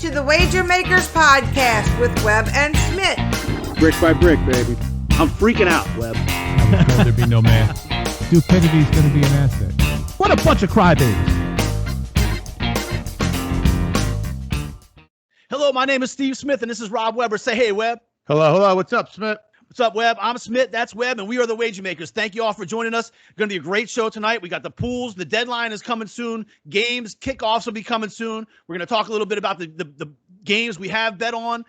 to the Wager Makers Podcast with Webb and Smitt. Brick by brick, baby. I'm freaking out, Webb. I was told there'd be no man. Stupidity's going to be an asset. What a bunch of crybabies. Hello, my name is Steve Smith, and this is Rob Weber. Say hey, Webb. Hello. What's up, Smitt? What's up, Webb? I'm Smitt. That's Webb, and we are the Wager Makers. Thank you all for joining us. It's going to be a great show tonight. We got the pools. The deadline is coming soon. Games, kickoffs will be coming soon. We're going to talk a little bit about the games we have bet on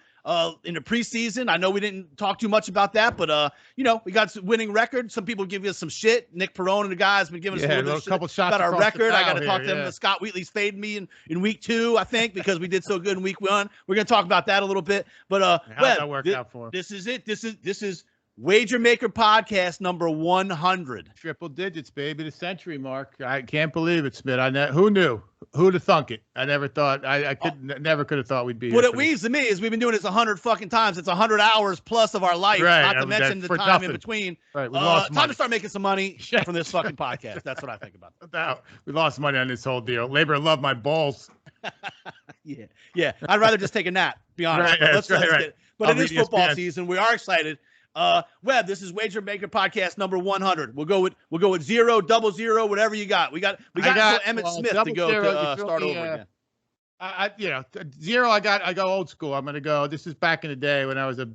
in the preseason. I know we didn't talk too much about that, but we got some winning record. Some people give us some shit. Nick Perone and the guys been giving us a little bit of shit about our record. I got to talk to them. Scott Wheatley's faded me in week 2, I think, because we did so good in week 1. We're going to talk about that a little bit. But how's that work out for him? This is it. This is Wager Maker Podcast number 100. Triple digits, baby. The century mark. I can't believe it, Smitt. Who knew? Who'd have thunk it? I never thought. Never could have thought we'd be here. What it means to me is we've been doing this 100 fucking times. It's 100 hours plus of our life, right. Not to mention the time nothing. In between. Right. We lost time money. to start making some money from this fucking podcast. That's what I think about. We lost money on this whole deal. Labor love my balls. Yeah. I'd rather just take a nap. Be honest. Right, Let's get it. But it is football ESPN. season. We are excited. Webb, this is Wager Maker Podcast number 100. We'll go with 0, 00, whatever you got. We got until Emmett Smith to go to start over again. 0. I go old school. I'm gonna go. This is back in the day when I was a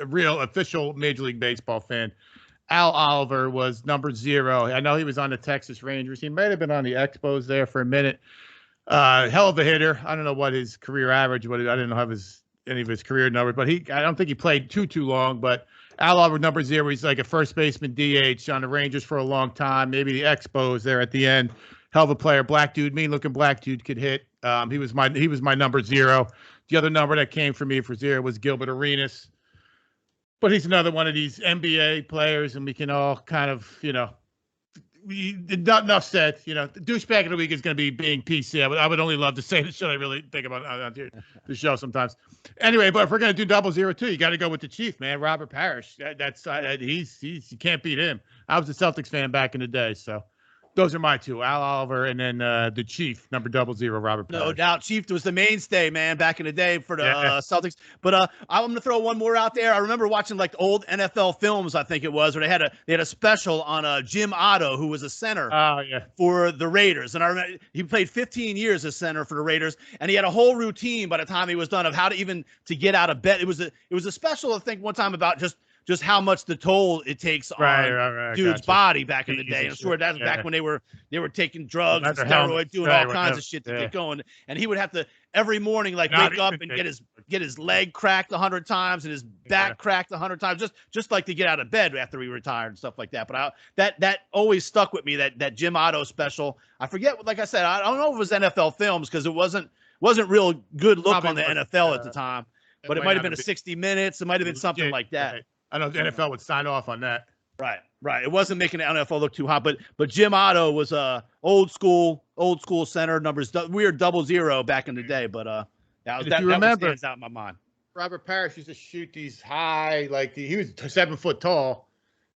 real official Major League Baseball fan. Al Oliver was number 0. I know he was on the Texas Rangers. He might have been on the Expos there for a minute. Hell of a hitter. I don't know what his career average was. I didn't have any of his career numbers, but I don't think he played too long. But Al Oliver, number 0, he's like a first baseman DH on the Rangers for a long time. Maybe the Expos there at the end. Hell of a player, black dude, mean looking black dude, could hit. He was my number 0. The other number that came for me for 0 was Gilbert Arenas, but he's another one of these NBA players, and we can all kind of not enough said. The douchebag of the week is going to be being PC. I would only love to say the shit I really think about on the show sometimes. Anyway, but if we're going to do 00 too, you got to go with the Chief, man, Robert Parrish. You can't beat him. I was a Celtics fan back in the day, so those are my 2, Al Oliver and then the Chief, number 00, Robert Parrish. No doubt, Chief was the mainstay, man, back in the day for the Celtics. But I'm going to throw one more out there. I remember watching like the old NFL films, I think it was, where they had a special on Jim Otto, who was a center for the Raiders. And I remember he played 15 years as center for the Raiders, and he had a whole routine by the time he was done of how to get out of bed. It was a special, I think, one time about just how much the toll it takes on dude's body back in the day. I'm sure that's back when they were taking drugs and steroids, doing all kinds of shit to get going. And he would have to every morning wake up and get his leg cracked 100 times and his back cracked 100 times, just like to get out of bed after he retired and stuff like that. But that always stuck with me, that Jim Otto special. I forget, like I said, I don't know if it was NFL Films because it wasn't real good look on the NFL at the time. But it might have been a 60 Minutes. It might have been something like that. Right. I know the NFL would sign off on that. Right. It wasn't making the NFL look too hot, but Jim Otto was old school center numbers. We were 00 back in the day, but that stands out in my mind. Robert Parrish used to shoot these high, like he was 7 foot tall,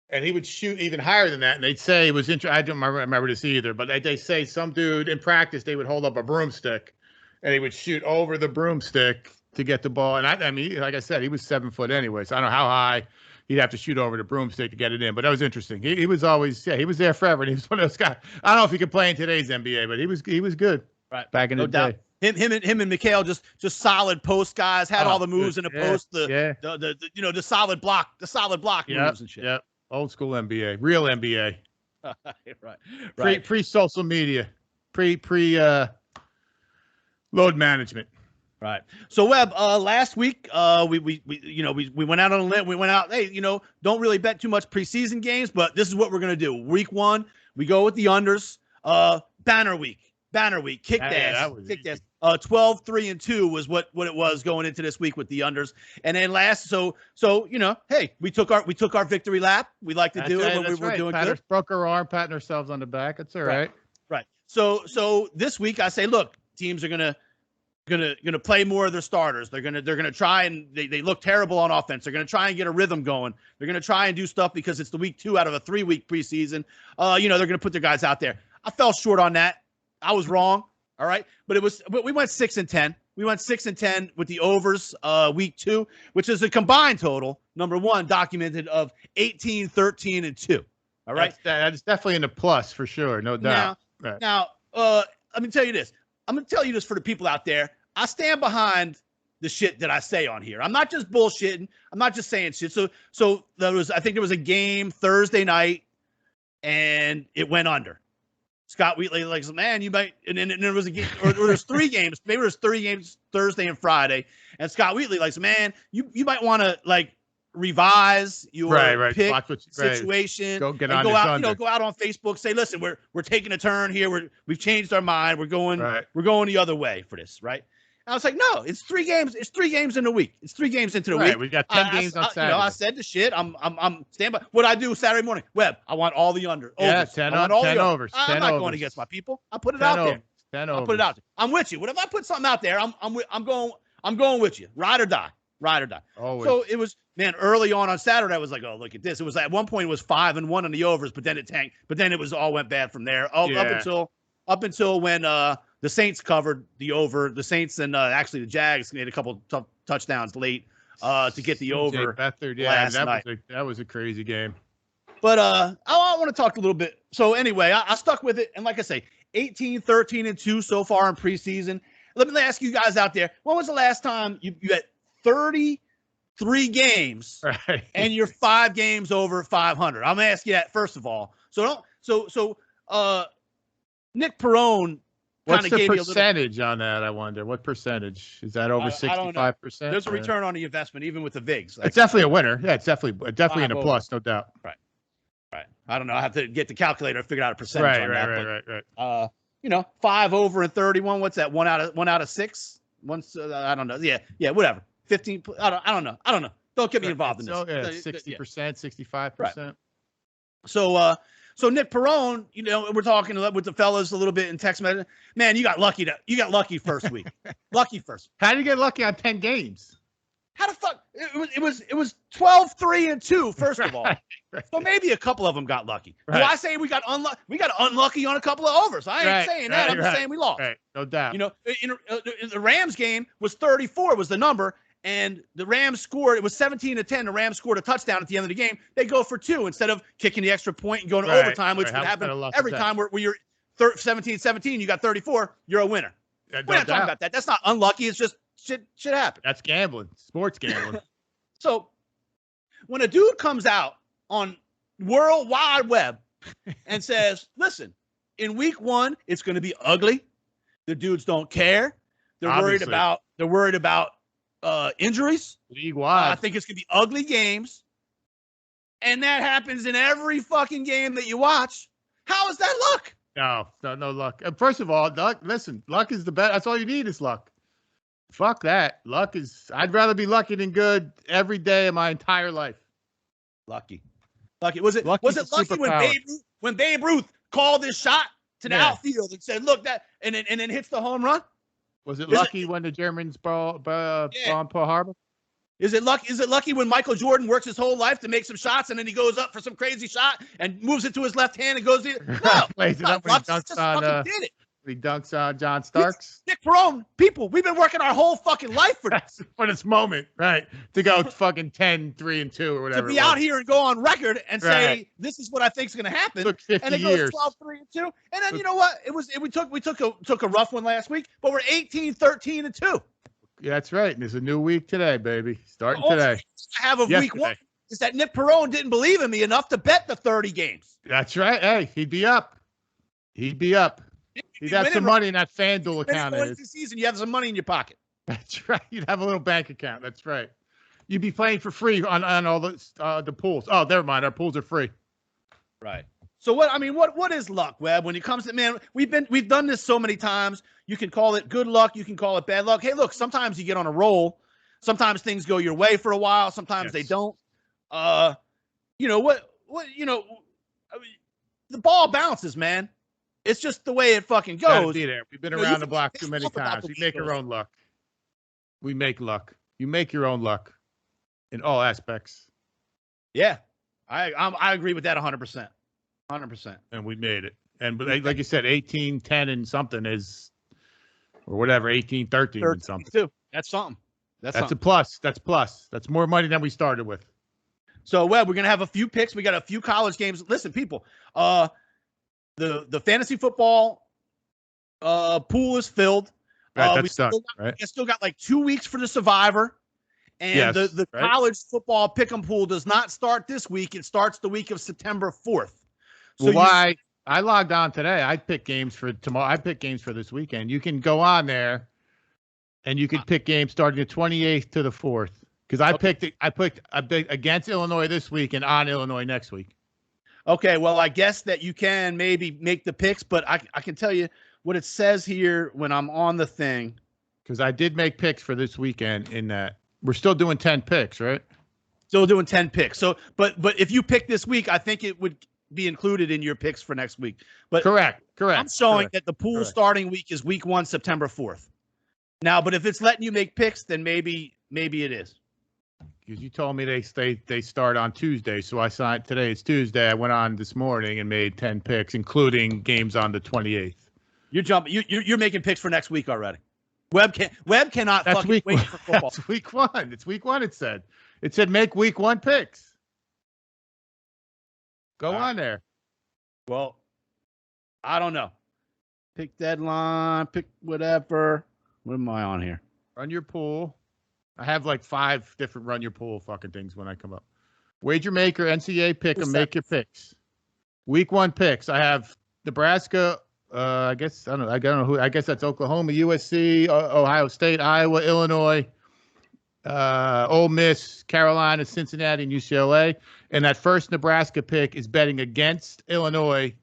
and he would shoot even higher than that. And they'd say it was interesting. I don't remember this either, but they say some dude in practice they would hold up a broomstick, and he would shoot over the broomstick to get the ball. And I mean, like I said, he was 7 foot anyway, so I don't know how high he'd have to shoot over the broomstick to get it in. But that was interesting. He was always, he was there forever. And he was one of those guys. I don't know if he could play in today's NBA, but he was good back in the day. Him and Mikhail just solid post guys, had all the moves in the post, the solid block moves and shit. Yeah, old school NBA, real NBA. right. Pre social media, pre load management. Right. So Webb, last week we went out on a limb. We went out, hey, don't really bet too much preseason games, but this is what we're gonna do. Week 1, we go with the unders. Banner week, kicked ass. 12, 3, and 2 was what it was going into this week with the unders. And then hey, we took our victory lap. We like to do it when we were doing good. Broke our arm, patting ourselves on the back. That's all right. Right. So this week I say, look, teams are gonna play more of their starters. They're gonna try, and they look terrible on offense. They're gonna try and get a rhythm going. They're gonna try and do stuff because it's the week 2 out of a 3-week preseason. They're gonna put their guys out there. I fell short on that. I was wrong. All right. But we went 6-10. We went 6-10 with the overs week 2, which is a combined total, number 1, documented of 18, 13, and 2. All right. That's definitely in the plus for sure. No doubt. Now, let me tell you this. I'm going to tell you this for the people out there. I stand behind the shit that I say on here. I'm not just bullshitting. I'm not just saying shit. So I think there was a game Thursday night and it went under. Scott Wheatley like, man, you might, and then there was a game, or there's 3 games. Maybe there's 3 games Thursday and Friday. And Scott Wheatley like, man, you might want to like revise your pick situation. Go get and on go this out, under. go out on Facebook. Say, listen, we're taking a turn here. We've changed our mind. We're going the other way for this, right? And I was like, no, it's 3 games. It's 3 games in a week. It's 3 games into the week. We got 10 games on Saturday. I said the shit. I'm stand by. What I do Saturday morning, Webb, I want all the under. Yeah, overs. 10 overs. I'm not going against my people. I put it out there. 10 I put it out there. I'm with you. What if I put something out there? I'm going with you. Ride or die. Always. So it was, man, early on Saturday, I was like, oh, look at this. It was at one point it was 5-1 on the overs, but then it tanked. But then it was all went bad from there. Up until when the Saints covered the over. The Saints and actually the Jags made a couple tough touchdowns late to get the over last night. That was a crazy game. But I want to talk a little bit. So anyway, I stuck with it. And like I say, 18, 13, and 2 so far in preseason. Let me ask you guys out there, when was the last time you had 33 games and you're 5 games over 500? I'm going to ask you that first of all. So Nick Perone What's the percentage on that, I wonder? What percentage? Is that over 65%? There's a return on the investment, even with the VIGs. It's definitely a winner. Yeah, it's definitely in a plus, no doubt. Right. I don't know. I have to get the calculator to figure out a percentage on that. Right. 5 over and 31. What's that? One out of 6? I don't know. Yeah, whatever. 15. I don't know. Don't get me involved in this. 60%, 65%. Right. So Nick Perone, we're talking with the fellas a little bit in text message. Man, you got lucky first week. Lucky first. How did you get lucky on 10 games? How the fuck? It was 12, 3, and 2, first of all. So maybe a couple of them got lucky. Do I say we got unlucky? We got unlucky on a couple of overs. I ain't saying that. I'm just saying we lost. Right. No doubt. In the Rams game was 34 was the number. And the Rams scored. It was 17-10. The Rams scored a touchdown at the end of the game. They go for 2 instead of kicking the extra point and going to overtime, which would happen every time where you're 17-17. You got 34. You're a winner. We're not talking about that. That's not unlucky. It's just shit happen. That's gambling. Sports gambling. So when a dude comes out on World Wide Web and says, "Listen, in week 1, it's going to be ugly. The dudes don't care. They're worried about." Injuries league-wide. I think it's gonna be ugly games, and that happens in every fucking game that you watch. How is that luck? No luck. First of all, luck is the best. That's all you need is luck. Fuck that. Luck is. I'd rather be lucky than good every day of my entire life. Lucky. Was it lucky when Babe Ruth called this shot to the outfield and said, "Look that," and then hits the home run? Was it lucky when the Germans bombed Pearl Harbor? Is it lucky when Michael Jordan works his whole life to make some shots and then he goes up for some crazy shot and moves it to his left hand and goes in? No, plays it up when he dunks on John Starks. Nick Perone, people, we've been working our whole fucking life for this. For this moment, right? To go fucking 10, 3, and 2 or whatever. To be out here and go on record and say this is what I think is going to happen. Took 50 and it goes 12, 3, and 2. And then you know what? We took a rough one last week, but we're 18, 13, and 2. Yeah, that's right. And there's a new week today, baby. Starting today. I have week 1 is that Nick Perone didn't believe in me enough to bet the 30 games. That's right. Hey, he'd be up. He'd have some money in that FanDuel account. Going into the season, you have some money in your pocket. That's right. You'd have a little bank account. That's right. You'd be playing for free on all the pools. Oh, never mind. Our pools are free. Right. So what is luck, Webb? When it comes to, man, we've done this so many times. You can call it good luck. You can call it bad luck. Hey, look, sometimes you get on a roll. Sometimes things go your way for a while. Sometimes they don't. The ball bounces, man. It's just the way it fucking goes. Be there. We've been around the block too many times. We make our own luck. We make luck. You make your own luck in all aspects. Yeah, I agree with that 100%. 100%. And we made it. And like you said, 18, 10, and something is or whatever, 18-13 and something. Too. That's something. That's a plus. That's plus. That's more money than we started with. So, Webb, we're gonna have a few picks. We got a few college games. Listen, people, the fantasy football pool is filled. Right, we right? still got like 2 weeks for the Survivor. And the college football pick'em pool does not start this week. It starts the week of September 4th. So I logged on today. I picked games for tomorrow. I picked games for this weekend. You can go on there, and you can pick games starting the 28th to the 4th. Because I picked against Illinois this week and on Illinois next week. Okay, well, I guess that you can maybe make the picks, but I can tell you what it says here when I'm on the thing. Because I did make picks for this weekend in that. We're still doing 10 picks, right? Still doing 10 picks. So, but if you pick this week, I think it would be included in your picks for next week. But correct. I'm showing that the pool starting week is week 1, September 4th. Now, but if it's letting you make picks, then maybe it is. Because you told me they start on Tuesday, so I signed today. It's Tuesday. I went on this morning and made 10 picks, including games on the 28th. You're jumping. You're making picks for next week already. Webb cannot fucking wait for football. That's week 1. It's week 1. It said make week 1 picks. Go on there. Well, I don't know. Pick deadline. Pick whatever. What am I on here? Run your pool. I have like 5 different run your pool fucking things when I come up. Wager maker, NCAA pick them. Make your picks. Week 1 picks. I have Nebraska. I guess I don't know who. I guess that's Oklahoma, USC, Ohio State, Iowa, Illinois, Ole Miss, Carolina, Cincinnati, and UCLA. And that first Nebraska pick is betting against Illinois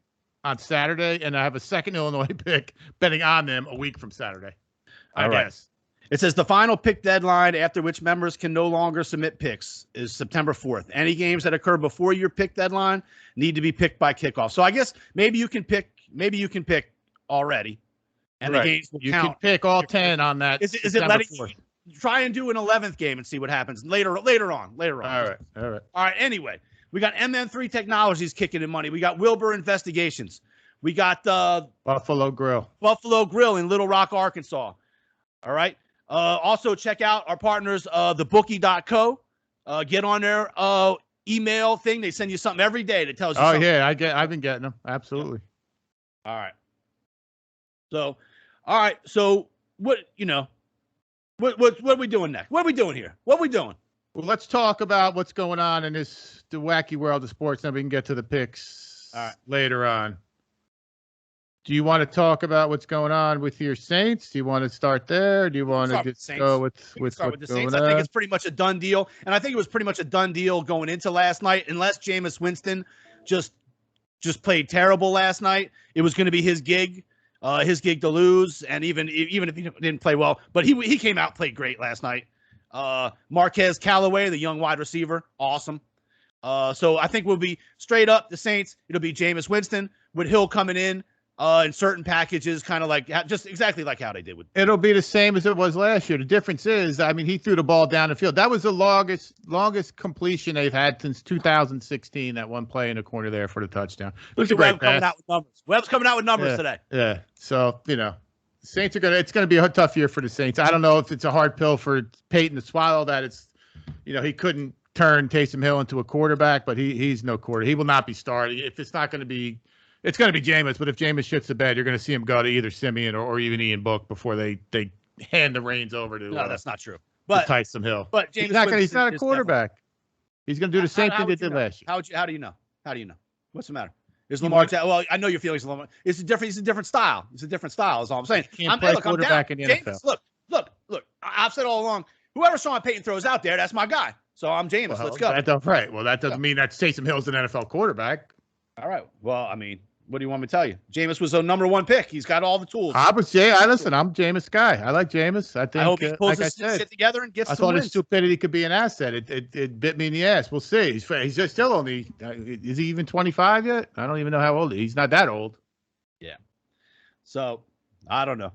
on Saturday, and I have a second Illinois pick betting on them a week from Saturday. I guess. It says the final pick deadline after which members can no longer submit picks is September 4th. Any games that occur before your pick deadline need to be picked by kickoff. So I guess maybe you can pick already, and the games will count. You can pick all 10 on that. Is it letting you try and do an 11th game and see what happens later on? All right. Anyway, we got MN3 Technologies kicking in money. We got Wilbur Investigations. We got Buffalo Grill in Little Rock, Arkansas. All right. Also check out our partners, thebookie.co. Get on their email thing. They send you something every day that tells you something. Yeah, I've been getting them. Absolutely. All right. So what are we doing next? What are we doing here? What are we doing? Well, let's talk about what's going on in the wacky world of sports, then we can get to the picks later on. Do you want to talk about what's going on with your Saints? Do you want to start there? Do you want to just go with the Saints? I think it's pretty much a done deal, and I think it was pretty much a done deal going into last night, unless Jameis Winston just played terrible last night. It was going to be his gig to lose, and even if he didn't play well, but he came out, played great last night. Marquez Callaway, the young wide receiver, awesome. So I think we'll be straight up the Saints. It'll be Jameis Winston with Hill coming in certain packages, kind of like just exactly like how they did with. It'll be the same as it was last year. The difference is, I mean, he threw the ball down the field. That was the longest completion they've had since 2016. That one play in the corner there for the touchdown. It was a great pass. Webb's coming out with numbers today. Yeah. So Saints it's gonna be a tough year for the Saints. I don't know if it's a hard pill for Peyton to swallow. That it's, he couldn't turn Taysom Hill into a quarterback, but he's no quarter. He will not be starting. If it's not going to be. It's going to be Jameis, but if Jameis shits the bed, you're going to see him go to either Simeon or even Ian Book before they hand the reins over to. No, that's not true. But Taysom Hill. But Jameis he's not a quarterback. He's going to do the same thing they did last year. How do you know? What's the matter? Is Lamar? Well, I know your feelings. Lamar. It's a different style. It's a different style. Is all I'm saying. Can't play quarterback in the NFL. Look. I've said all along. Whoever Sean Payton throws out there, that's my guy. So I'm Jameis. Let's go. Right. Well, that doesn't mean that Taysom Hill's an NFL quarterback. All right. Well, I mean. What do you want me to tell you? Jameis was a number 1 pick. He's got all the tools. I'm Jameis guy. I like Jameis. I think. I hope he pulls his shit together and gets. I thought his stupidity could be an asset. It bit me in the ass. We'll see. He's just still only. Is he even 25 yet? I don't even know how old he is. He's not that old. Yeah. So I don't know,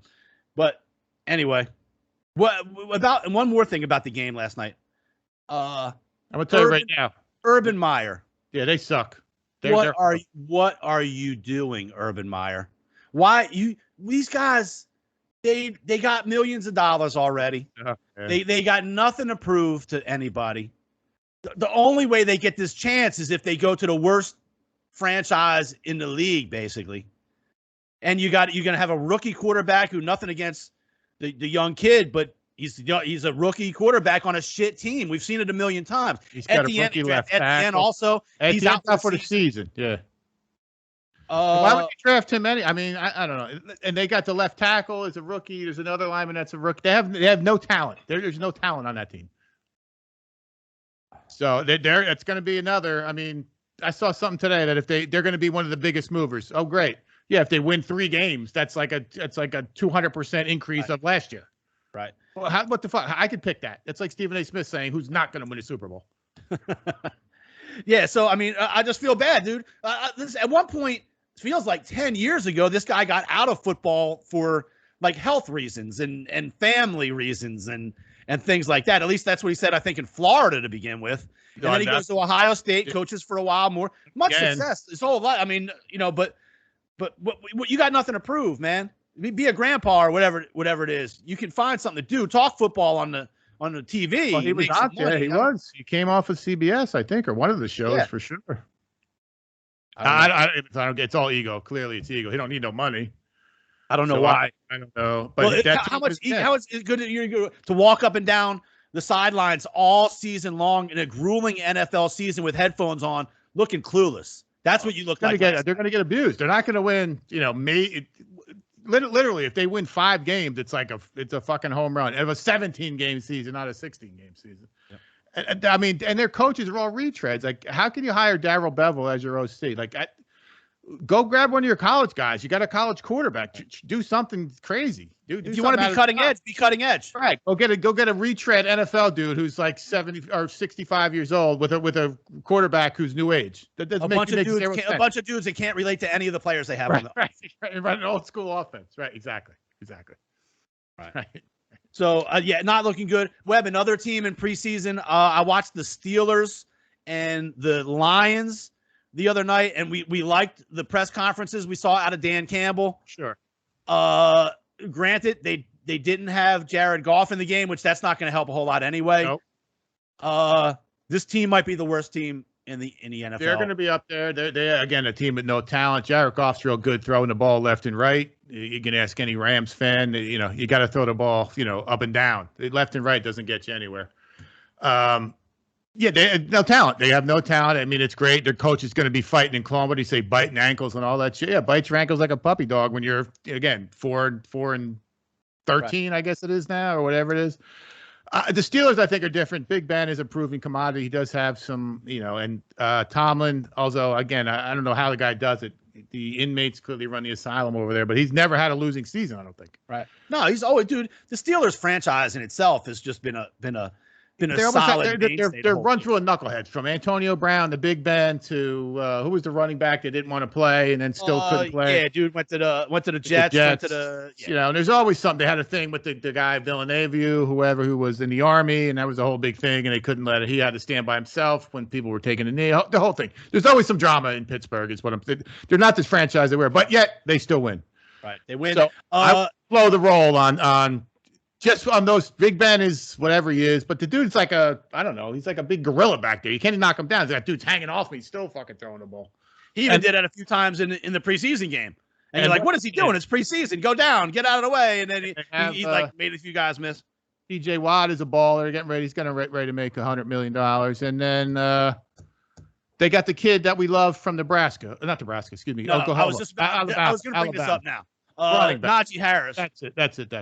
but anyway, what about one more thing about the game last night? I'm gonna tell you right now. Urban Meyer. Yeah, they suck. What are you doing, Urban Meyer? Why these guys? They got millions of dollars already. Okay. They got nothing to prove to anybody. The only way they get this chance is if they go to the worst franchise in the league, basically. And you're going to have a rookie quarterback who, nothing against the young kid, but he's a rookie quarterback on a shit team. We've seen it a million times. He's got a rookie left tackle. At the end, also, he's out for the season. Yeah. Why Why would you draft him? I mean, I don't know. And they got the left tackle as a rookie. There's another lineman that's a rookie. They have no talent. There's no talent on that team. So it's going to be another. I mean, I saw something today that if they're going to be one of the biggest movers. Oh, great. Yeah, if they win 3 games, that's like a 200% increase of last year. Right. Well, what the fuck? I could pick that. It's like Stephen A. Smith saying who's not going to win a Super Bowl. Yeah. So I mean, I just feel bad, dude. At one point, it feels like 10 years ago, this guy got out of football for like health reasons and family reasons and things like that. At least that's what he said, I think, in Florida to begin with. And then he goes to Ohio State, coaches for a while more. Much success his whole life. I mean, but you got nothing to prove, man. Be a grandpa or whatever it is. You can find something to do. Talk football on the TV. Well, he was out there. He came off of CBS, I think, or one of the shows for sure. I don't get. It's all ego. Clearly, it's ego. He don't need no money. I don't know why. I don't know. But how is it good to walk up and down the sidelines all season long in a grueling NFL season with headphones on, looking clueless? That's what you look like. They're going to get abused. They're not going to win. Literally, if they win 5 games, it's a fucking home run. Of a 17-game season, not a 16-game season. Yeah. And I mean, and their coaches are all retreads. Like, how can you hire Darrell Bevel as your OC? Like, go grab one of your college guys. You got a college quarterback. Do something crazy. If you want to be cutting edge, be cutting edge. Right. Go get a retread NFL dude who's like 70 or 65 years old with a quarterback who's new age. That doesn't a bunch of dudes that can't relate to any of the players they have. Right. Run an old school offense. Right. Exactly. Right. So not looking good. Webb, another team in preseason. I watched the Steelers and the Lions the other night, and we liked the press conferences we saw out of Dan Campbell. Sure. Granted, they didn't have Jared Goff in the game, which that's not going to help a whole lot anyway. Nope. This team might be the worst team in the NFL. They're going to be up there. They're again a team with no talent. Jared Goff's real good throwing the ball left and right. You can ask any Rams fan. You got to throw the ball, up and down. Left and right doesn't get you anywhere. They have no talent. They have no talent. I mean, it's great. Their coach is going to be fighting and clawing. What do you say? Biting ankles and all that shit. Yeah, bites your ankles like a puppy dog when you're, again, 4-13, right. I guess it is now, or whatever it is. The Steelers, I think, are different. Big Ben is a proven commodity. He does have some, and Tomlin, although, again, I don't know how the guy does it. The inmates clearly run the asylum over there, but he's never had a losing season, I don't think. Right. No, he's always, dude, the Steelers franchise in itself has just been a solid. They're run through a knuckleheads from Antonio Brown to Big Ben to who was the running back that didn't want to play and then still couldn't play. Yeah, dude went to the Jets. And there's always something. They had a thing with the guy Villeneuve, who was in the Army, and that was the whole big thing. And they couldn't let it. He had to stand by himself when people were taking a knee. The whole thing. There's always some drama in Pittsburgh. Is what they're not this franchise they were, but yet they still win. Right, they win. So I blow the roll on. Just on those, Big Ben is whatever he is, but the dude's like he's like a big gorilla back there. You can't knock him down. That dude's hanging off me, still fucking throwing the ball. He even did it a few times in the preseason game. And you're like, what is he doing? It's preseason. Go down, get out of the way. And then he made a few guys miss. TJ Watt is a baller. Getting ready. He's ready to make $100 million. And then they got the kid that we love from Nebraska. Not Nebraska, excuse me. Oklahoma. I was going to bring this up now. Najee Harris. That's it.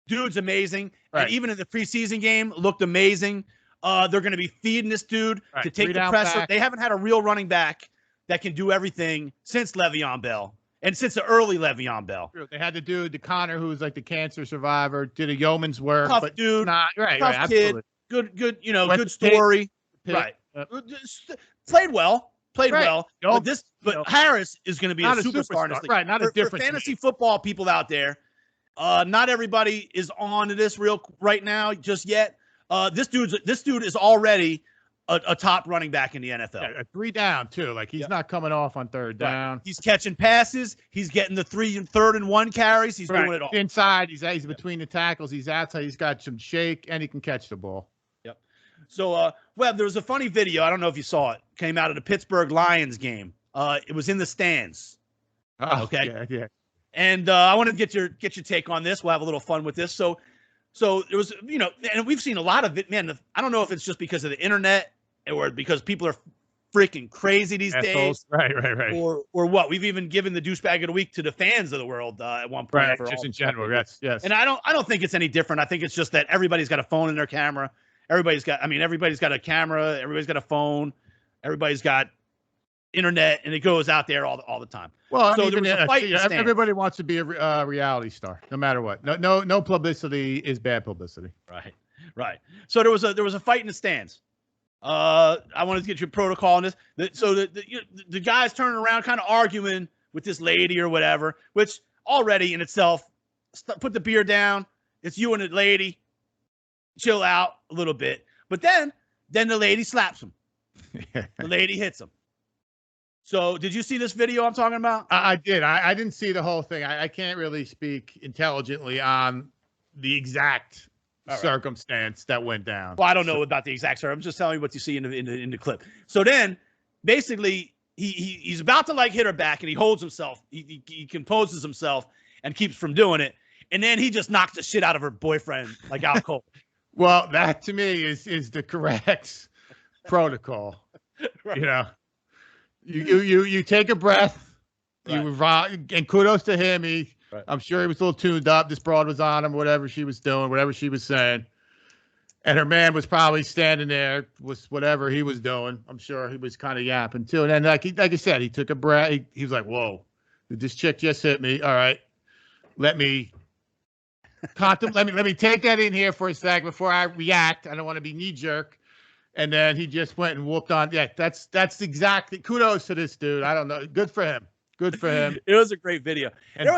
Dude's amazing. Right. And even in the preseason game, looked amazing. They're going to be feeding this dude to take the pressure. Back. They haven't had a real running back that can do everything since Le'Veon Bell and since the early Le'Veon Bell. They had the dude, the Connor, who was like the cancer survivor, did a yeoman's work. Tough dude. Tough kid. Absolutely. Good, good story. Right. Played well. But Harris is going to be a superstar in this league. Right, not a different for fantasy football people out there. Not everybody is on to this right now just yet. This dude is already a top running back in the NFL. Yeah, a 3 down too. Like he's not coming off on 3rd down. He's catching passes. He's getting the 3rd and 1 carries. He's doing it all. Inside, he's between the tackles. He's outside. He's got some shake, and he can catch the ball. Yep. So, Webb, there was a funny video. I don't know if you saw it. Came out of the Pittsburgh Lions game. It was in the stands. Oh, okay. Yeah. And I want to get your take on this. We'll have a little fun with this. So there was, and we've seen a lot of it, man. I don't know if it's just because of the internet or because people are freaking crazy these days. Right. Or what? We've even given the douchebag of the week to the fans of the world at one point. Right. Just in general. Yes. And I don't think it's any different. I think it's just that everybody's got a phone in their camera. Everybody's got a camera. Everybody's got a phone. Everybody's got internet, and it goes out there all the time. Well, so there was a fight. Everybody wants to be a reality star, no matter what. No publicity is bad publicity. Right. So there was a fight in the stands. I wanted to get your protocol on this. So the guys turning around, kind of arguing with this lady or whatever, which already in itself, put the beer down. It's you and the lady. Chill out a little bit. But then the lady slaps him. The lady hits him. So did you see this video I'm talking about? I did. I didn't see the whole thing. I can't really speak intelligently on the exact circumstance that went down. Well, I don't know about the exact circumstance. I'm just telling you what you see in the clip. So then basically he's about to hit her back, and he holds himself. He composes himself and keeps from doing it. And then he just knocks the shit out of her boyfriend out cold. Well, that to me is the correct protocol. Right. You take a breath. Right. And kudos to him. I'm sure he was a little tuned up. This broad was on him, whatever she was doing, whatever she was saying. And her man was probably standing there with whatever he was doing. I'm sure he was kind of yapping too. And then, like I said, he took a breath. He was like, "Whoa, this chick just hit me. All right, let me let me take that in here for a sec before I react. I don't want to be knee jerk." And then he just went and whooped on. Yeah, that's exactly. Kudos to this dude. I don't know. Good for him. It was a great video. And there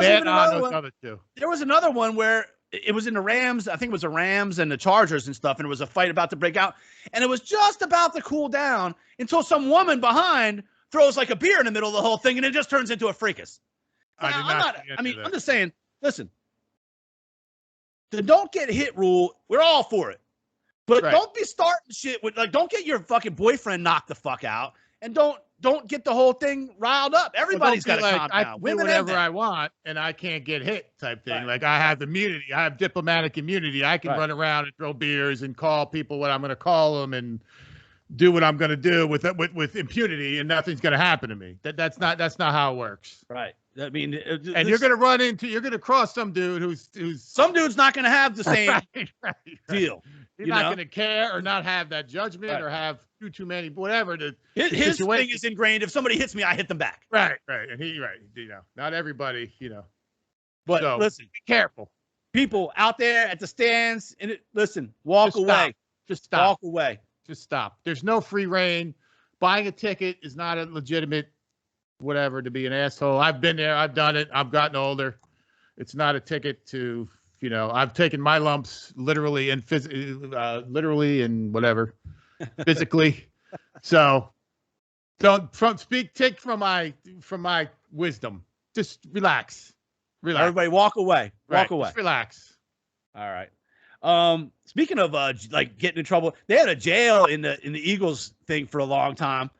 was another one where it was in the Rams. I think it was the Rams and the Chargers and stuff. And it was a fight about to break out. And it was just about to cool down until some woman behind throws a beer in the middle of the whole thing. And it just turns into a fracas. I'm just saying, listen, the don't get hit rule, we're all for it. But don't be starting shit with don't get your fucking boyfriend knocked the fuck out, and don't get the whole thing riled up. Everybody's got to calm down. I can do whatever I want, and I can't get hit type thing. Right. I have immunity. I have diplomatic immunity. I can run around and throw beers and call people what I'm going to call them and do what I'm going to do with impunity, and nothing's going to happen to me. That's not how it works. Right. I mean, and you're going to cross some dude who's some dude's not going to have the same deal. He's not going to care or not have that judgment or have too many, whatever. His thing is ingrained. If somebody hits me, I hit them back. Right. And not everybody, But so, listen, be careful. People out there at the stands, walk away. Just stop. Walk away. Just stop. There's no free reign. Buying a ticket is not a legitimate whatever to be an asshole. I've been there. I've done it. I've gotten older. It's not a ticket to, I've taken my lumps literally and literally and whatever, physically. So take from my wisdom. Just relax. Everybody walk away. Walk away. Just relax. All right. Speaking of getting in trouble, they had a jail in the Eagles thing for a long time.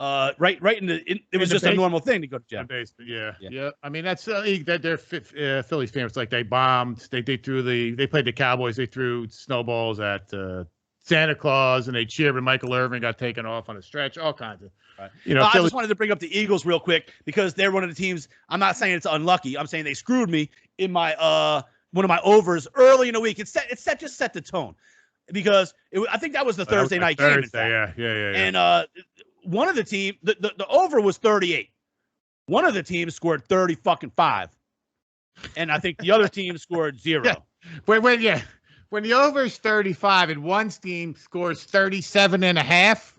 It was just a normal thing to go to jail. Yeah. I mean, that's they're Phillies fans. They bombed. They played the Cowboys. They threw snowballs at Santa Claus, and they cheered when Michael Irvin got taken off on a stretch. All kinds of. Right. I just wanted to bring up the Eagles real quick because they're one of the teams. I'm not saying it's unlucky. I'm saying they screwed me in my one of my overs early in the week. It set the tone because I think that was the Thursday night game. Yeah. And one of the team, the over was 38. One of the teams scored 35, and I think the other team scored 0. Yeah. When the over is 35 and one team scores 37.5,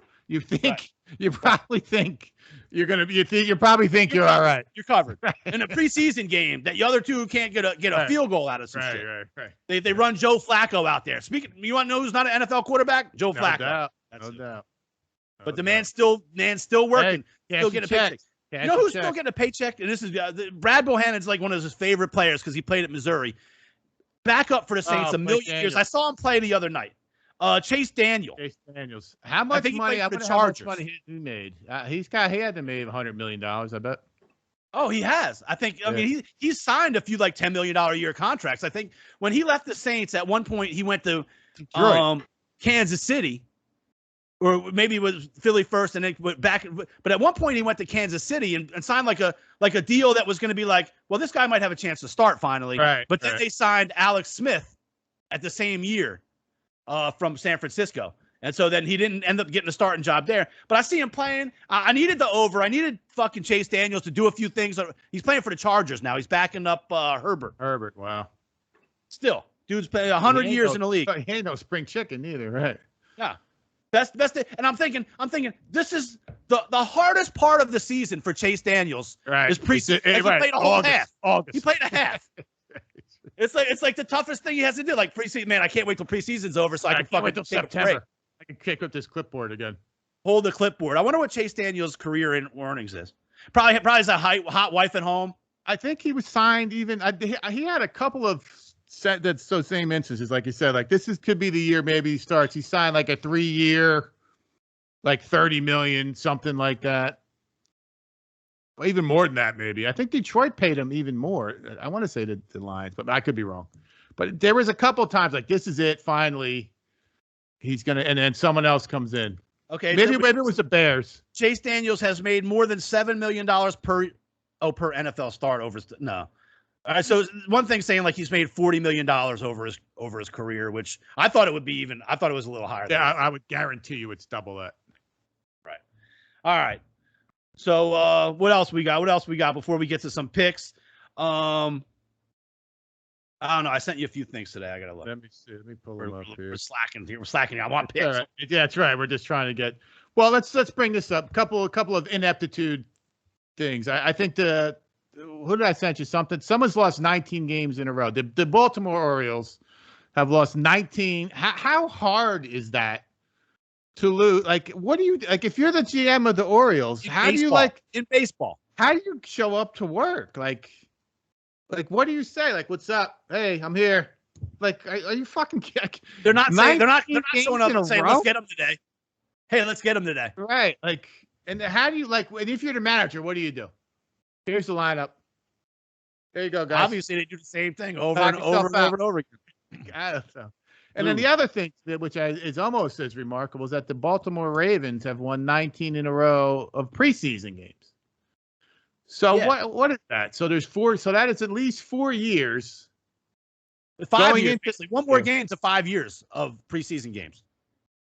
you probably think you're gonna be. You probably think you're all right. You're covered. In a preseason game, that the other two can't get a field goal out of some shit. Right. They run Joe Flacco out there. You want to know who's not an NFL quarterback? Joe Flacco. No doubt. But the man's still working, still getting a paycheck. You know who's still getting a paycheck? And this is Brad Bohannon's like one of his favorite players because he played at Missouri. Back up for the Saints a million years. I saw him play the other night. Chase Daniels. How much money? I wonder how much money he made. He had to make $100 million. I bet. Oh, he has. I think. I mean, he's signed a few like $10 million a year contracts. I think when he left the Saints, at one point he went to Kansas City, or maybe it was Philly first, and then went back. But at one point he went to Kansas City and signed like a deal that was going to be like, well, this guy might have a chance to start finally. Right. But then they signed Alex Smith at the same year from San Francisco. And so then he didn't end up getting a starting job there. But I see him playing. I needed the over. I needed fucking Chase Daniels to do a few things. He's playing for the Chargers now. He's backing up Herbert. Wow. Still, dude's playing 100 years in the league. He ain't no spring chicken either, right? Yeah. Best. And I'm thinking, this is the hardest part of the season for Chase Daniels. Right. Is preseason. He played a whole half. He played a half. It's like the toughest thing he has to do. Like preseason, man, I can't wait till preseason's over so I can fucking wait till September. I can kick up this clipboard again. Hold the clipboard. I wonder what Chase Daniels' career in earnings is. Probably has a hot wife at home. I think he was signed even. He had a couple of same instances, like you said. Like could be the year maybe he starts. He signed like a 3-year, like $30 million, something like that. Even more than that, maybe. I think Detroit paid him even more. I want to say the Lions, but I could be wrong. But there was a couple of times like this is it. Finally, he's gonna, and then someone else comes in. Okay, maybe it was the Bears. Chase Daniels has made more than $7 million per NFL start over. No. All right, so one thing saying like he's made $40 million over his career, which I thought it would be even. I thought it was a little higher. Yeah, I would guarantee you it's double that. Right. All right. So what else we got before we get to some picks? I don't know. I sent you a few things today. I gotta look. Let me see. Let me pull them up here. We're slacking here. We're slacking. I want picks. Right. Yeah, that's right. We're just trying to get. Well, let's bring this up. Couple of ineptitude things. I think who did I send you something? Someone's lost 19 games in a row. The Baltimore Orioles have lost 19. How hard is that to lose? Like, what do you like if you're the GM of the Orioles? How do you like in baseball? How do you show up to work? Like what do you say? Like, what's up? Hey, I'm here. Like, are you fucking? They're not showing up and saying, "Let's get them today." Hey, let's get them today. Right. Like, and how do you like? And if you're the manager, what do you do? Here's the lineup. There you go, guys. Obviously, they do the same thing over and over again. I don't know. And then the other thing, which is almost as remarkable, is that the Baltimore Ravens have won 19 in a row of preseason games. So what is that? So there's 4. So that is at least 4 years. 5 years. Basically, one more game to 5 years of preseason games.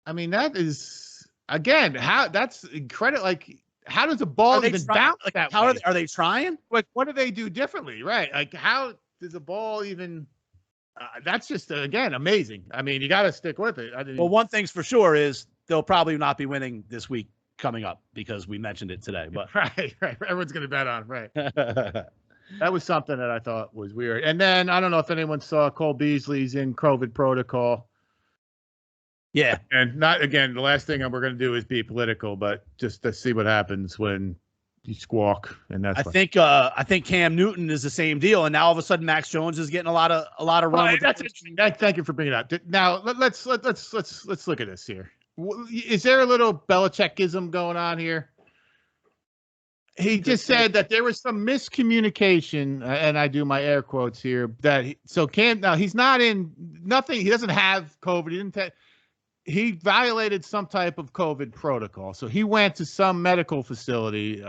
I mean, that is again that's incredible. Like, how does the ball even bounce like that? How are they trying? Like, what do they do differently? Right? Like, how does the ball even? That's just again amazing. I mean, you got to stick with it. Well, one thing's for sure is they'll probably not be winning this week coming up because we mentioned it today. But right. Everyone's going to bet on right. That was something that I thought was weird. And then I don't know if anyone saw Cole Beasley's in COVID protocol. Yeah, and not again. The last thing we're going to do is be political, but just to see what happens when you squawk. And that's I think Cam Newton is the same deal, and now all of a sudden Max Jones is getting a lot of run. Well, that's interesting. Thank you for bringing it up. Now let's look at this here. Is there a little Belichickism going on here? He just said that there was some miscommunication, and I do my air quotes here. Cam now he's not in nothing. He doesn't have COVID. He violated some type of COVID protocol, so he went to some medical facility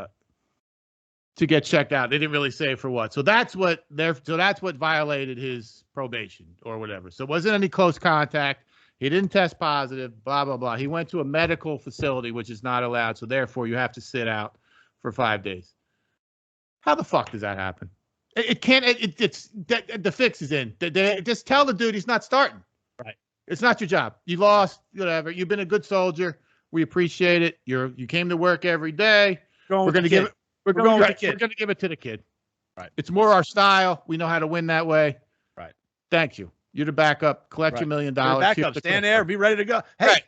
to get checked out. They didn't really say for what. So that's what violated his probation or whatever. So it wasn't any close contact. He didn't test positive. Blah blah blah. He went to a medical facility, which is not allowed. So therefore, you have to sit out for 5 days. How the fuck does that happen? It can't. It's the fix is in. They just tell the dude he's not starting. Right. It's not your job. You lost. Whatever. You've been a good soldier. We appreciate it. You came to work every day. We're going to give it. We're going to give it to the kid. Right. It's more our style. We know how to win that way. Right. Thank you. You're the backup. Collect your $1 million. Backup. Stand there. Be ready to go. Hey,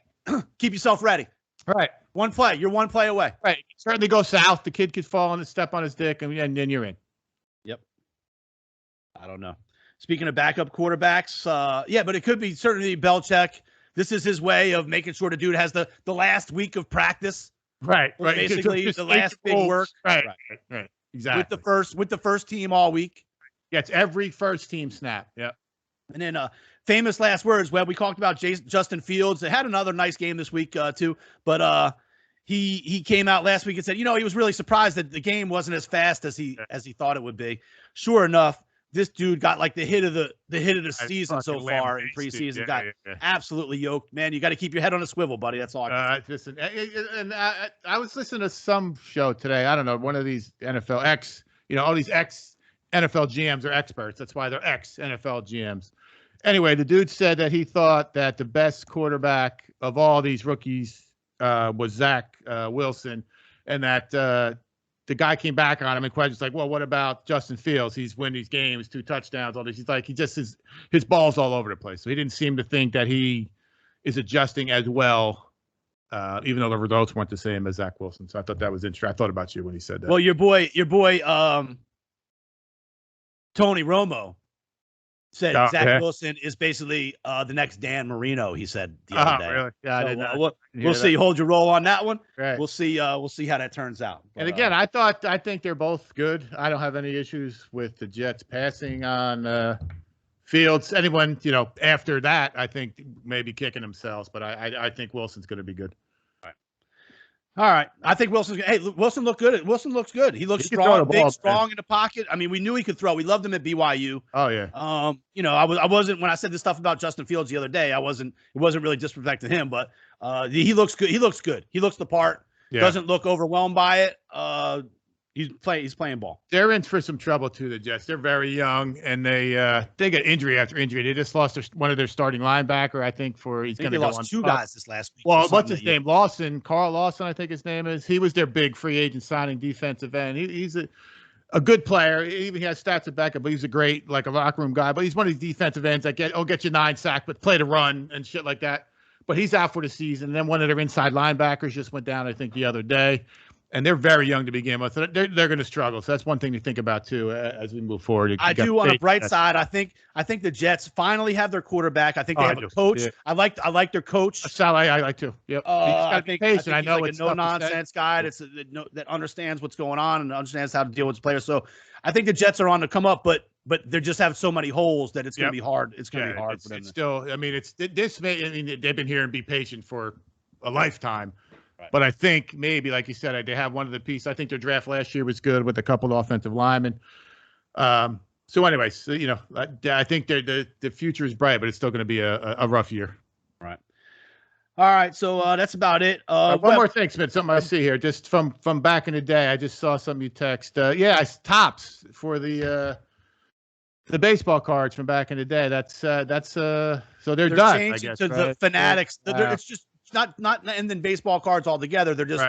keep yourself ready. All right. One play. You're one play away. Right. Certainly go south. The kid could fall and step on his dick, and then you're in. Yep. I don't know. Speaking of backup quarterbacks, but it could be certainly Belichick. This is his way of making sure the dude has the last week of practice. Right. Basically, the last big work. Right. Exactly. With the first team all week. Gets every first team snap. Yep. And then famous last words. Well, we talked about Justin Fields. They had another nice game this week too, but he came out last week and said, he was really surprised that the game wasn't as fast as he thought it would be. Sure enough, this dude got like the hit of the season so far in preseason. Got absolutely yoked. Man, you got to keep your head on a swivel, buddy. That's all. Listen, and I was listening to some show today. I don't know, one of these NFL all these NFL GMs are experts. That's why they're ex-NFL GMs. Anyway, the dude said that he thought that the best quarterback of all these rookies was Zach Wilson, and that the guy came back on him and questions like, well, what about Justin Fields? He's winning these games, 2 touchdowns, all this. He's like, his ball's all over the place. So he didn't seem to think that he is adjusting as well, even though the results weren't the same as Zach Wilson. So I thought that was interesting. I thought about you when he said that. Well, your boy, Tony Romo said Zach Wilson is basically the next Dan Marino. He said the other day. Really? Yeah, so, I did not. We'll see. Hold your roll on that one. Right. We'll see. We'll see how that turns out. But, and again, I think they're both good. I don't have any issues with the Jets passing on Fields. Anyone, after that, I think maybe kicking themselves. But I think Wilson's going to be good. All right. I think Wilson looked good. Wilson looks good. He looks strong, big, strong in the pocket. I mean, we knew he could throw. We loved him at BYU. Oh yeah. I wasn't when I said this stuff about Justin Fields the other day. It wasn't really disrespecting him, but he looks good. He looks good. He looks the part. Yeah. Doesn't look overwhelmed by it. He's playing ball. They're in for some trouble too, the Jets. They're very young, and they get injury after injury. They just lost one of their starting linebacker, I think. He's going to go on. They lost 2 guys this last week. Well, what's his name? Carl Lawson, I think his name is. He was their big free agent signing defensive end. He's a good player. He even has stats at backup, but he's a great a locker room guy. But he's one of these defensive ends that get you 9 sacks, but play to run and shit like that. But he's out for the season. And then one of their inside linebackers just went down, I think, the other day. And they're very young to begin with. So they're going to struggle. So that's one thing to think about too as we move forward. I do on the bright side. I think the Jets finally have their quarterback. I think they have a coach. Yeah. I like their coach. I like too. Yep. I think he's like a no nonsense guy that understands what's going on and understands how to deal with his players. So I think the Jets are on to come up, but they just have so many holes that it's going to be hard. It's going to be hard for them. It's still. I mean, they've been here and be patient for a lifetime. But I think maybe, like you said, they have one of the pieces. I think their draft last year was good with a couple of offensive linemen. So anyways, I think the future is bright, but it's still going to be a rough year. Right. All right. So that's about it. One more thing, Smitt, something I see here, just from back in the day. I just saw something you text. It's tops for the baseball cards from back in the day. So they're done. I guess, to the Fanatics. It's just. Not ending baseball cards altogether. They're just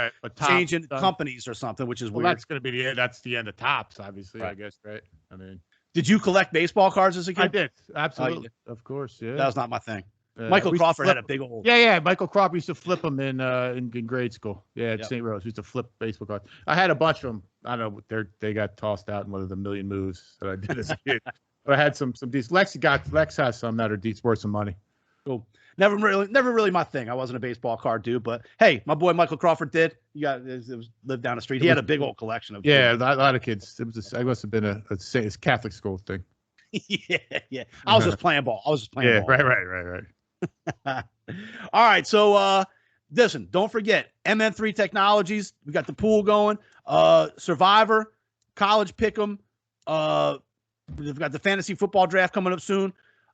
changing companies or something, which is weird. That's going to be that's the end of Tops, obviously. Right. I guess, right? I mean, did you collect baseball cards as a kid? I did, absolutely, of course. Yeah, that was not my thing. Michael Crawford had a big old. Yeah. Michael Crawford used to flip them in grade school. Yeah, at St. Rose, we used to flip baseball cards. I had a bunch of them. I don't know. They got tossed out in one of the million moves that I did as a kid. But I had some decent. Lex has some that are worth some money. Cool. Never really my thing. I wasn't a baseball card dude, but hey, my boy Michael Crawford did. Lived down the street. He had a big old collection of. Yeah, a lot of kids. I must have been a Catholic school thing. yeah. I was just playing ball. Ball. Right. All right, so listen, don't forget MN3 Technologies. We got the pool going. Survivor, College Pick'em. We've got the fantasy football draft coming up soon.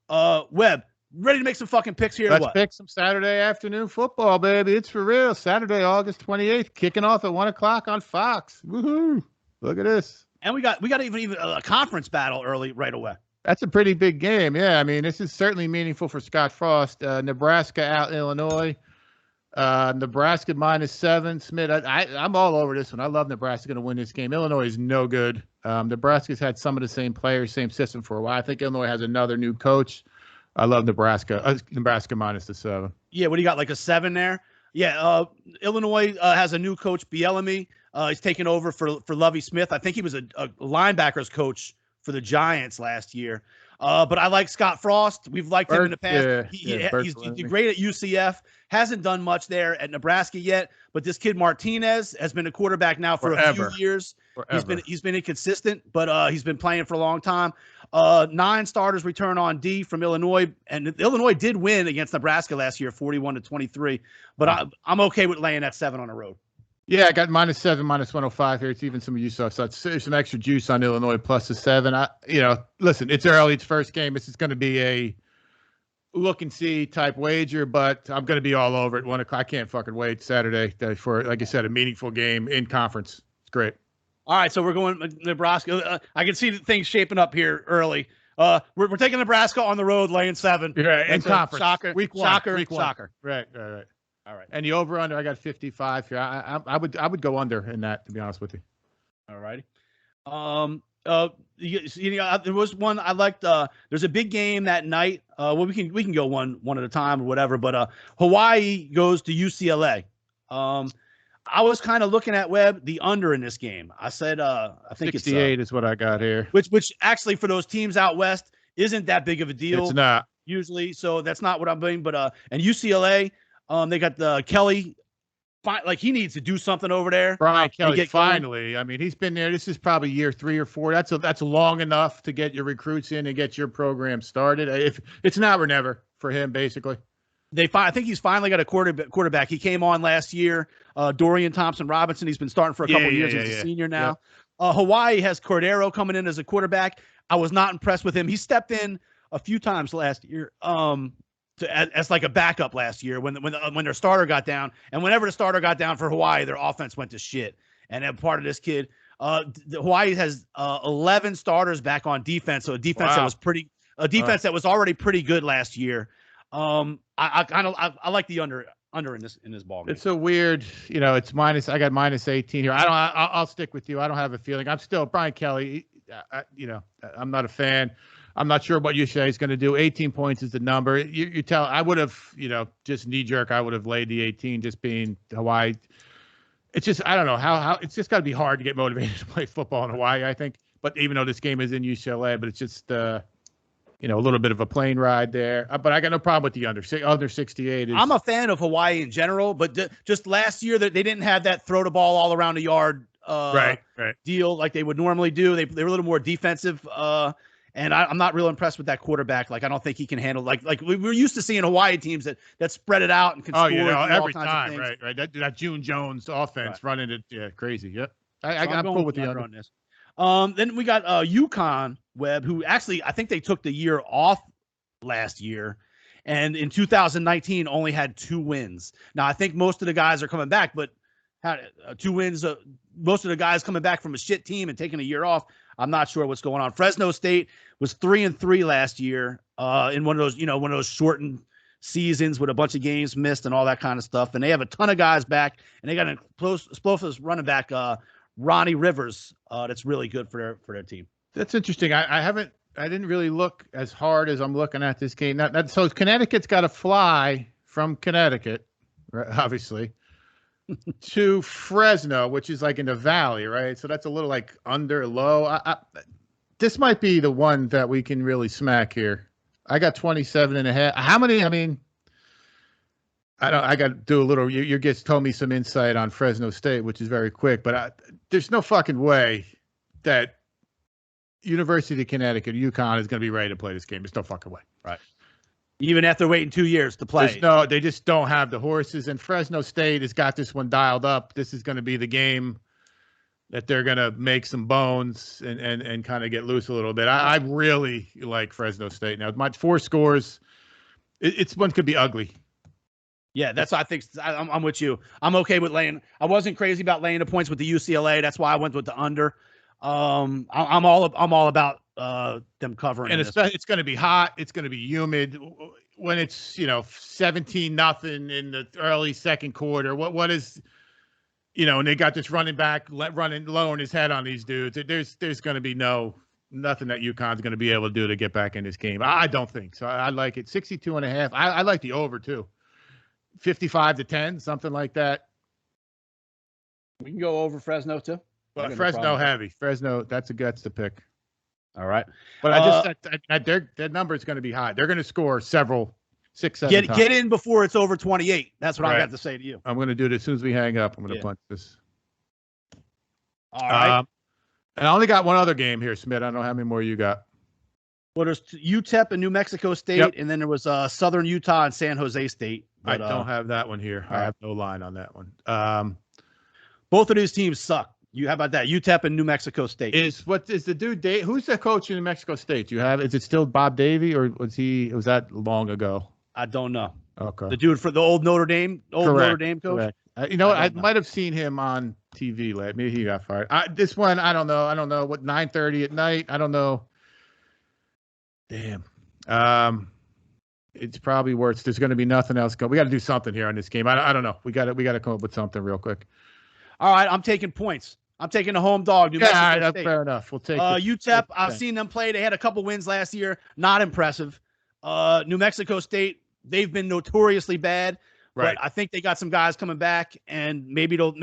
Webb. Ready to make some fucking picks here? Let's pick some Saturday afternoon football, baby. It's for real. Saturday, August 28th, kicking off at 1:00 on Fox. Woohoo! Look at this. And we got even a conference battle right away. That's a pretty big game. Yeah, I mean, this is certainly meaningful for Scott Frost. Nebraska out Illinois. Nebraska -7. Smitt, I'm all over this one. I love Nebraska going to win this game. Illinois is no good. Nebraska's had some of the same players, same system for a while. I think Illinois has another new coach. I love Nebraska. Nebraska -7. Yeah, what do you got? Like a 7 there? Yeah, Illinois has a new coach, Bielemy. He's taken over for Lovie Smith. I think he was a linebackers coach for the Giants last year. But I like Scott Frost. We've liked him in the past. He's great at UCF. Hasn't done much there at Nebraska yet. But this kid Martinez has been a quarterback now for a few years. He's been inconsistent, but he's been playing for a long time. 9 starters return on D from Illinois, and Illinois did win against Nebraska last year, 41-23. But I'm okay with laying that 7 on the road. Yeah, I got -7, -105 here. It's even some of you saw. So there's some extra juice on Illinois plus the 7. Listen, it's early. It's first game. This is going to be a look and see type wager, but I'm going to be all over it. 1 o'clock. I can't fucking wait Saturday for, like I said, a meaningful game in conference. It's great. All right, so we're going Nebraska. I can see things shaping up here early. We're taking Nebraska on the road, laying 7. Right, in conference. Shocker. Week 1. Shocker. Right. All right. And the over/under, I got 55 here. I would go under in that, to be honest with you. All righty. There was one I liked. There's a big game that night. Well, we can go one at a time or whatever. But Hawaii goes to UCLA. I was kind of looking at Webb the under in this game. I said I think 68 is what I got here. Which actually for those teams out west isn't that big of a deal. It's not usually. So that's not what I'm doing. But and UCLA. They got Kelly. Like he needs to do something over there. Brian Kelly, finally. I mean, he's been there. This is probably year 3 or 4. That's long enough to get your recruits in and get your program started. If it's now or never for him, basically. I think he's finally got a quarterback. He came on last year. Dorian Thompson-Robinson. He's been starting for a couple of years. He's a senior now. Yeah. Hawaii has Cordero coming in as a quarterback. I was not impressed with him. He stepped in a few times last year. As like a backup last year when their starter got down, and whenever the starter got down for Hawaii, their offense went to shit. And then part of this kid, Hawaii has 11 starters back on defense, so a defense that was already pretty good last year. I like the under in this ball game. It's so weird, it's minus. I got -18 here. I'll stick with you. I don't have a feeling. I'm still Brian Kelly. I'm not a fan. I'm not sure what UCLA is going to do. 18 points is the number. You tell. I would have, just knee jerk. I would have laid the 18, just being Hawaii. It's just I don't know how. It's just got to be hard to get motivated to play football in Hawaii, I think. But even though this game is in UCLA, but it's just a little bit of a plane ride there. But I got no problem with the under 68. I'm a fan of Hawaii in general, but just last year that they didn't have that throw the ball all around the yard deal like they would normally do. They were a little more defensive. And I'm not real impressed with that quarterback. Like, I don't think he can handle like we're used to seeing Hawaii teams that spread it out and can score every time. Right. That June Jones offense running it. Yeah, crazy. Yep. I'm cool with the under on this. Then we got UConn Webb, who actually I think they took the year off last year, and in 2019 only had 2 wins. Now I think most of the guys are coming back, but had 2 wins. Most of the guys coming back from a shit team and taking a year off. I'm not sure what's going on. Fresno State was 3-3 last year in one of those shortened seasons with a bunch of games missed and all that kind of stuff. And they have a ton of guys back, and they got an explosive running back, Ronnie Rivers. That's really good for their team. That's interesting. I didn't really look as hard as I'm looking at this game. So Connecticut's got to fly from Connecticut, right, obviously, to Fresno, which is like in the valley, right? So that's a little like under low. This might be the one that we can really smack here. I got 27.5. How many? I mean, I got to do a little. Your guest told me some insight on Fresno State, which is very quick, but there's no fucking way that University of Connecticut, UConn, is going to be ready to play this game. There's no fucking way. Right. Even after waiting 2 years to play. They just don't have the horses. And Fresno State has got this one dialed up. This is going to be the game that they're going to make some bones and kind of get loose a little bit. I really like Fresno State. Now, my 4 scores, it's one could be ugly. Yeah, that's what I think. I'm with you. I'm okay with laying. I wasn't crazy about laying the points with the UCLA. That's why I went with the under. I'm all about them covering. And it's going to be hot. It's going to be humid when it's 17-0 in the early second quarter. What is and they got this running back running lowering his head on these dudes. There's going to be nothing that UConn's going to be able to do to get back in this game. I don't think so. I like it 62.5. I like the over too. 55-10, something like that. We can go over Fresno too. But Fresno heavy. Fresno, that's the pick. All right. But I just their number is going to be high. They're going to score 6, 7 times. Get in before it's over 28. That's what I got to say to you. I'm going to do it as soon as we hang up. I'm going to punch this. All right. And I only got one other game here, Smitt. I don't know how many more you got. Well, there's UTEP and New Mexico State, and then there was Southern Utah and San Jose State. But, I don't have that one here. I have no line on that one. Both of these teams suck. How about that? UTEP and New Mexico State. Is the dude? Who's the coach in New Mexico State? Do you have? Is it still Bob Davie, or was that long ago? I don't know. Okay. The dude for the old Notre Dame coach. Correct. I might have seen him on TV. Maybe he got fired. This one, I don't know. I don't know. What 9:30 at night? I don't know. Damn. It's probably worth. There's going to be nothing else. We got to do something here on this game. I don't know. We got to come up with something real quick. All right, I'm taking points. I'm taking the home dog. New Mexico State. Fair enough. We'll take UTEP. I've seen them play. They had a couple wins last year. Not impressive. New Mexico State. They've been notoriously bad. Right. But I think they got some guys coming back, and maybe they'll.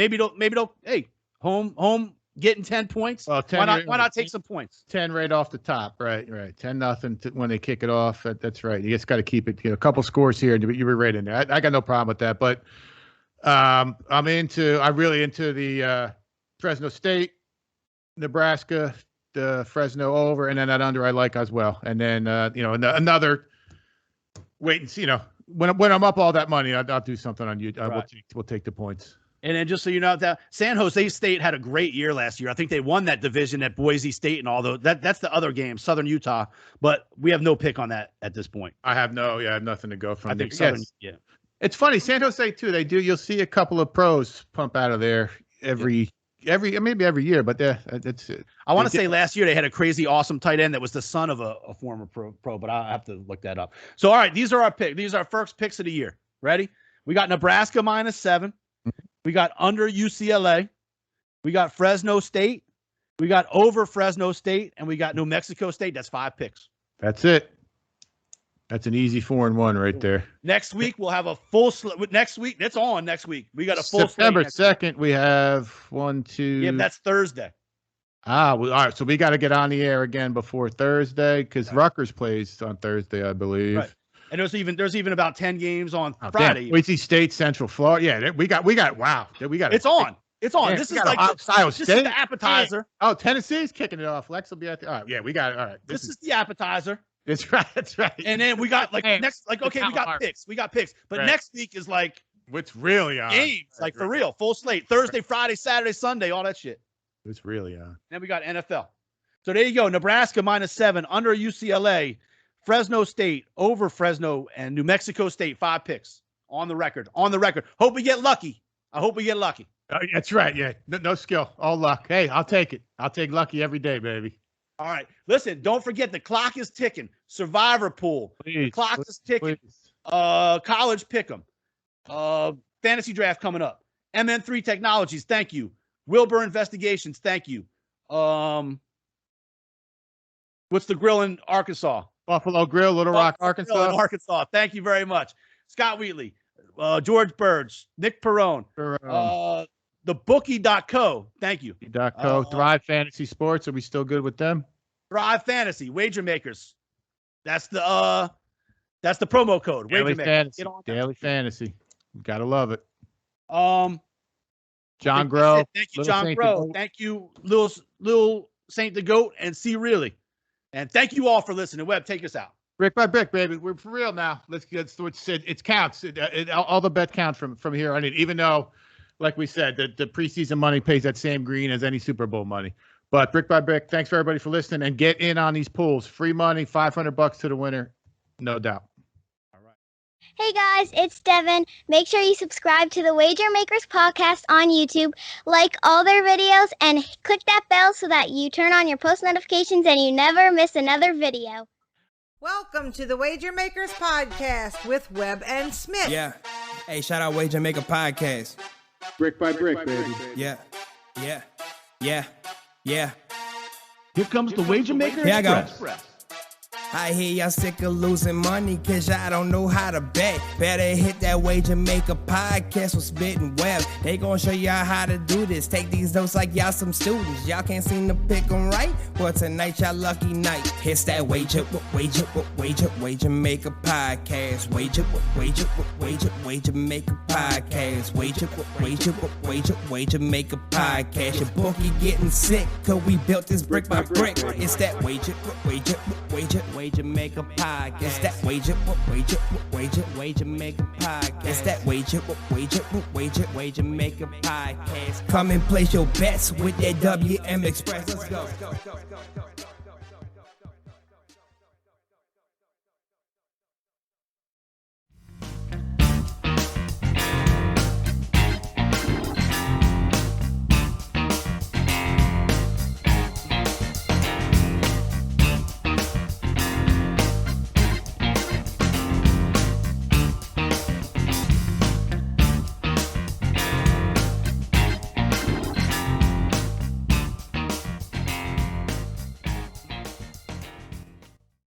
Hey, home getting 10 points. Well, why not take some points? 10 right off the top. Right. 10-0 when they kick it off. That's right. You just got to keep it. A couple scores here, and you were right in there. I got no problem with that. But I'm really into the Fresno State, Nebraska, the Fresno over, and then that under I like as well. And then another wait and see. When I'm up all that money, I'll do something on you. We'll take the points. And then just so you know, that San Jose State had a great year last year. I think they won that division at Boise State and all those. That's the other game, Southern Utah. But we have no pick on that at this point. I have nothing to go from. I think Southern, It's funny, San Jose too. They do. You'll see a couple of pros pump out of there maybe every year. But that's it. I want to say last year they had a crazy awesome tight end that was the son of a former pro. But I have to look that up. So all right, these are our picks. These are our first picks of the year. Ready? We got Nebraska -7. We got under UCLA. We got Fresno State. We got over Fresno State, and we got New Mexico State. That's 5 picks. That's it. That's an easy 4-1 right there. Next week we'll have a full slate. Next week, that's on next week. We got a full September 2nd. We have 1, 2. Yeah, that's Thursday. All right. So we got to get on the air again before Thursday because Rutgers plays on Thursday, I believe. Right. And there's even about 10 games on Friday. Boise State, Central Florida. Yeah, we got. Wow, we got. It's on. It's on. Yeah, this is like Ohio State. This is the appetizer. Oh, Tennessee's kicking it off. Lex will be at the. All right, yeah, we got it. All right. This is the appetizer. That's right. That's right. And then we got okay, we got picks. But next week is like what's really on games, like for real, full slate. Thursday, Friday, Saturday, Sunday, all that shit. It's really on. Then we got NFL. So there you go. Nebraska -7, under UCLA, Fresno State, over Fresno, and New Mexico State, 5 picks on the record. Hope we get lucky. I hope we get lucky. That's right. Yeah. No skill. All luck. Hey, I'll take it. I'll take lucky every day, baby. All right. Listen, don't forget the clock is ticking. Survivor pool. The clock is ticking. College pick'em. Fantasy draft coming up. MN3 Technologies, thank you. Wilbur Investigations, thank you. What's the grill in Arkansas? Buffalo Grill, Little Rock, Arkansas. Arkansas. Thank you very much. Scott Wheatley, George Burge, Nick Perrone, thebookie.co. Thank you. .co. Thrive Fantasy Sports. Are we still good with them? Thrive Fantasy, Wager Makers. That's the promo code. Daily Wager Fantasy. Daily Fantasy. Gotta love it. John Grow. Thank you, John Grow. Thank you, Lil Saint the Goat, and C. Really. And thank you all for listening. Webb, take us out. Brick by brick, baby. We're for real now. Let's get it counts. All the bet counts from here on in, even though, like we said, the preseason money pays that same green as any Super Bowl money. But brick by brick, thanks for everybody for listening and get in on these pools. Free money, $500 to the winner. No doubt. Hey guys, it's Devin. Make sure you subscribe to the Wager Makers podcast on YouTube, like all their videos, and click that bell so that you turn on your post notifications and you never miss another video. Welcome to the Wager Makers podcast with Webb and Smitt. Yeah. Hey, shout out Wager Maker podcast. Brick by brick, baby. Yeah. Here comes the Wager Maker Here I go. Express. I hear y'all sick of losing money cause y'all don't know how to bet. Better hit that Wager Maker podcast with Smitt and Webb. They gon' show y'all how to do this. Take these notes like y'all some students. Y'all can't seem to pick them right. Well, tonight y'all lucky night. It's that Wager Maker podcast. Wager Maker podcast. Wager Maker podcast. Your bookie getting sick cause we built this brick by brick. It's that Wager Maker podcast. It's that Wager Maker podcast. It's that Wager Maker podcast. Come and place your bets with that WM Express. Let's go.